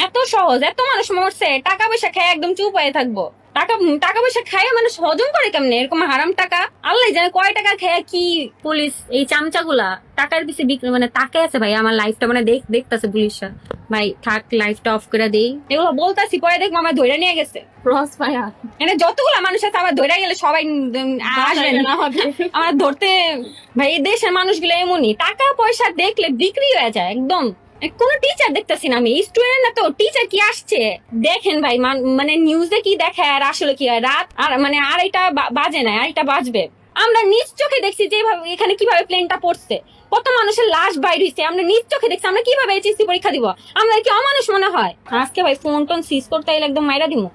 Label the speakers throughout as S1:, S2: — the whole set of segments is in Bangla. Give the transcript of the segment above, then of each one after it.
S1: এত সহজ, এত মানুষ মরছে, টাকা পয়সা খেয়ে একদম চুপ হয়ে থাকবো? টাকা টাকা পয়সা খায় মানুষ হজম করে কেমনে এরকম হারাম টাকা? আল্লাহ জানে কয় টাকা খেয়ে কি। পুলিশ এই চামচাগুলা টাকার পিছে বিক্রি মানে তাকে আছে ভাই আমার লাইফটা মানে দেখতেছে পুলিশরা। ভাই থাক, লাইফটা অফ করে দেই। এগুলো বলতাছি পরে দেখবো আমার ধরে নিয়ে গেছে ক্রস ফায়ার। মানে যতগুলা মানুষ আছে আবার ধরে গেলে সবাই আসবে না আমার ধরতে। ভাই এই দেশের মানুষগুলো এমনই, টাকা পয়সা দেখলে বিক্রি হয়ে যায় একদম। কোন টিচার দেখতেছি না আমি, স্টুডেন্ট না তো টিচার কি আসছে দেখেন ভাই। মানে নিউজে কি দেখায় আর আসলে কি হয়। রাত আর মানে আড়াইটা বাজে না, আড়াইটা বাজবে। আমরা নিজ চোখে দেখছি যেভাবে এখানে কিভাবে প্লেনটা পড়ছে, কত মানুষের লাশ বাইর হইছে, আমরা নিজ চোখে দেখছি। আমরা কিভাবে এইচএসসি পরীক্ষা দিব? আমরা কি অমানুষ মনে হয়? আজকে ভাই ফোন টোন সিজ করতে এলে একদম মাইরা দিমু।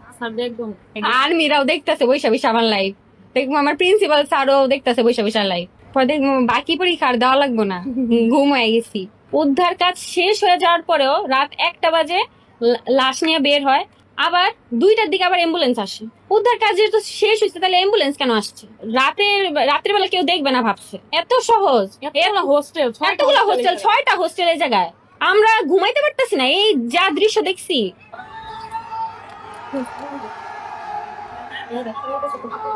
S1: আর্মিরাও দেখতেছে বৈশা বৈশা আমার লাইভ, দেখবো আমার প্রিন্সিপাল স্যারও দেখতেছে বৈশা বৈশা লাইভ। পরে দেখবো বাকি পরীক্ষা আর দেওয়া লাগবো না, ঘুম হয়ে গেছি। উদ্ধার কাজ শেষ হয়ে যাওয়ার পরেও রাত 1টা বাজে লাশ নিয়ে বের হয়, আবার 2টার দিকে আবার অ্যাম্বুলেন্স আসে। উদ্ধার কাজ যেহেতু শেষ হয়েছে তাহলে অ্যাম্বুলেন্স কেন আসছে? রাতের বেলা কেউ দেখবে না ভাবছে? এত সহজ। হোস্টেল, এতগুলো হোস্টেল, 6টা হোস্টেল এই জায়গায়। আমরা ঘুমাইতে পারতেছি না, এই যা দৃশ্য দেখছি।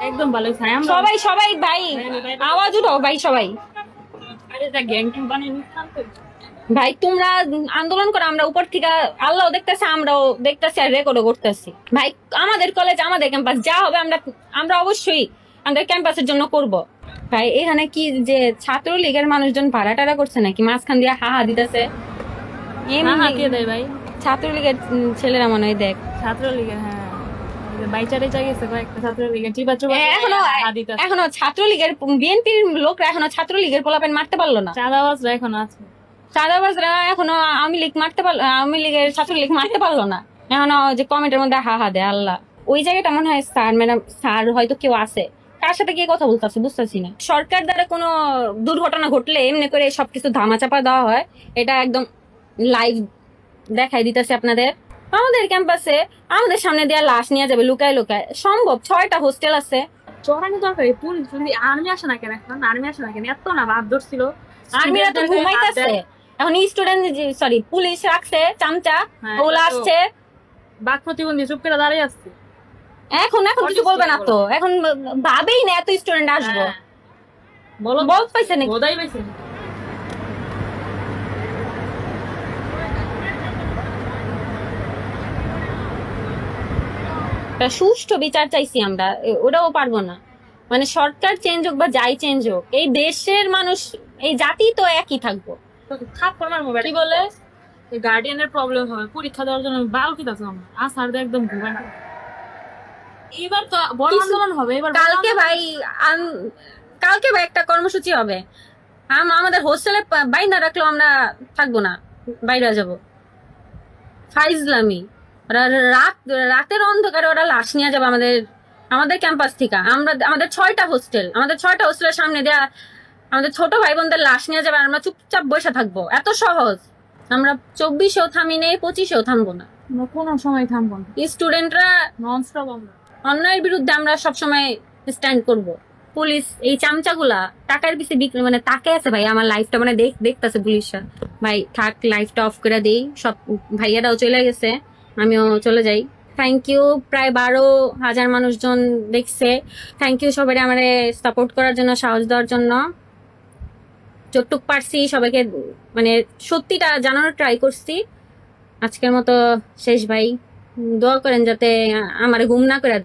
S2: একদম ভালো।
S1: সবাই সবাই ভাই আওয়াজ উঠাও ভাই সবাই। ভাই তোমরা আন্দোলন করো, আমরা উপর থেকে আল্লাহ দেখতেছে, আমরাও দেখতেছি আর রেকর্ডও করতেছি। ভাই আমাদের কলেজ, আমাদের ক্যাম্পাস, যা হবে আমরা অবশ্যই আমাদের ক্যাম্পাসের জন্য করব। ভাই এখানে কি যে ছাত্রলীগের মানুষজন ভাড়া টাড়া করছে নাকি? মাঝখান দিয়ে হাহা দিতেছে।
S2: ভাই
S1: ছাত্রলীগের ছেলেরা মনে হয় দেখ,
S2: ছাত্রলীগের। হ্যাঁ
S1: এখনো ছাত্রলীগের বিএনপির লোকরা এখনো ছাত্রলীগের পোলাপেন মারতে পারলো না।
S2: চাঁদাবাজরা এখনো আছে,
S1: চাঁদাবাজরা এখনো আওয়ামী লীগ মারতে পারলো, আওয়ামী লীগের ছাত্রলীগ মারতে পারলো না এখনো। যে কমেন্টের মধ্যে হাহা দেয় আল্লাহ। ওই জায়গাটা মনে হয় স্যার ম্যাডাম স্যার হয়তো কেউ আছে, কার সাথে গিয়ে কথা বলতেছে বুঝতেছি না। সরকার দ্বারা কোনো দুর্ঘটনা ঘটলে এমনি করে সবকিছু ধামাচাপা দেওয়া হয়, এটা একদম লাইভ দেখাই দিতেছে আপনাদের। আমাদের ক্যাম্পাসে আমাদের সামনে দেওয়া লাশ নিয়ে যাবে লুকায় লুকায়? সম্ভব? 6টা হোস্টেল আছে।
S2: চড়ানো দরকার। আর্মি আসে না কেন এখন? আর্মি আসে না কেন? এত না ভাব ধরছিল,
S1: আর্মিরা তো ঘুমাইতেছে এখন। স্টুডেন্ট সরি পুলিশ রাখছে চামচা, ওগুলো আসছে।
S2: বাক প্রতিবন্ধী চুপ করে দাঁড়িয়ে আসছে।
S1: এখন কিছু বলবে না তো, এখন ভাবেই না এত স্টুডেন্ট আসবো। বল পাইছে নাকি?
S2: বোধাই পাইছে।
S1: সুষ্ঠু বিচার চাইছি আমরা, ওটাও পারবো না। মানে সরকার চেঞ্জ হোক বা যাই চেঞ্জ হোক, এই দেশের মানুষ এই জাতি তো একই থাকবো।
S2: কি বলে গার্ডিয়ানের প্রবলেম হবে পরীক্ষা দেওয়ার জন্য বাল কিতাছে আসার একদম ঘুরে না। এবার তো বড় আন্দোলন হবে। এবার
S1: কালকে ভাই একটা কর্মসূচি হবে, আমাদের হোস্টেলে বাইন্দা রাখলেও আমরা থাকবো না, বাইরে যাবো। ফাইজলামি। রাতের অন্ধকারে ওরা লাশ নিয়ে যাবে আমাদের ক্যাম্পাস থেকে। আমাদের 6টা হোস্টেল, আমাদের 6টা হোস্টেলের সামনে দেয়া আমাদের ছোট ভাই বোনদের লাশ নিয়ে যাবে, আমরা চুপচাপ বসে থাকবো? এত সহজ? আমরা 24-এও থামি নেই, 25-এও থামবো না,
S2: কোনো সময় থামবো না।
S1: স্টুডেন্টরা
S2: ননস্টপ
S1: অন্যায়ের বিরুদ্ধে আমরা সবসময় স্ট্যান্ড করব। পুলিশ এই চামচাগুলা টাকার পিছে বিক্রি মানে তাকে আছে ভাই আমার লাইফটা মানে দেখতেছে পুলিশরা। ভাই থাক, লাইফটা অফ করে দেই। সব ভাইয়ারাও চলে গেছে, আমিও চলে যাই। Thank you. প্রায় 12,000 মানুষজন দেখছে। থ্যাংক ইউ সবাই আমার সাপোর্ট করার জন্য, সাহস দেওয়ার জন্য। যতটুক পারছি সবাইকে মানে সত্যিটা জানানোর ট্রাই করছি। আজকের মতো শেষ ভাই, দোয়া করেন যাতে আমার ঘুম না করে